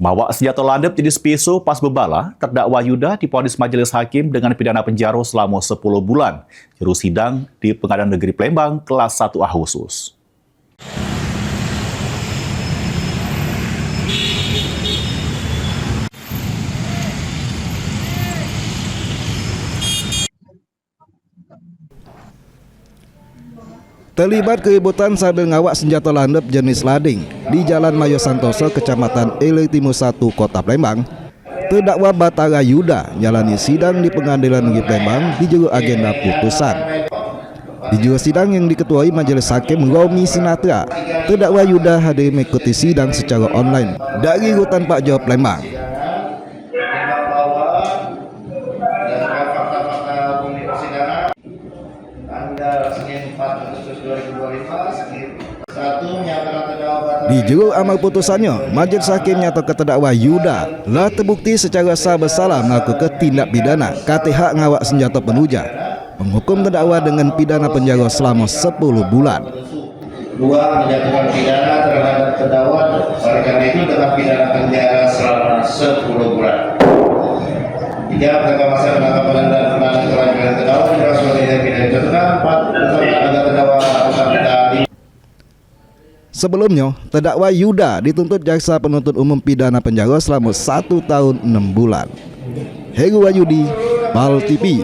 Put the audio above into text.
Bawa senjata landep jenis pisau pas bebala, terdakwa Yuda divonis majelis hakim dengan pidana penjara selama 10 bulan. Juru sidang di Pengadilan Negeri Palembang kelas 1A khusus. Terlibat keributan sambil ngawak senjata landep jenis lading di Jalan Mayo Santoso, Kecamatan Ele Timur 1, Kota Palembang, terdakwa Batara Yuda jalani sidang di Pengadilan Negeri Palembang di juru agenda putusan. Di juru sidang yang diketuai Majelis Hakim Romi Sinatra, terdakwa Yuda hadir mengikuti sidang secara online dari Rutan Pak Jawa Palembang. Di juru amal putusannya, majelis hakim nyatakan terdakwa Yuda telah terbukti secara sah bersalah melakukan tindak pidana KTH ngawak senjata penuja, menghukum terdakwa dengan pidana penjara selama 10 bulan. Dua, menjatuhkan pidana terhadap terdakwa oleh karena itu dengan pidana penjara selama 10 bulan. Tiga, terdakwa masa penangkapan dan penahanan kelanjutan terdakwa penjara sebagai pidana jatuhkan. Empat, ada terdakwa tadi. Sebelumnya, terdakwa Yuda dituntut jaksa penuntut umum pidana penjara selama 1 tahun 6 bulan. Heru Wahyudi, PAL TV.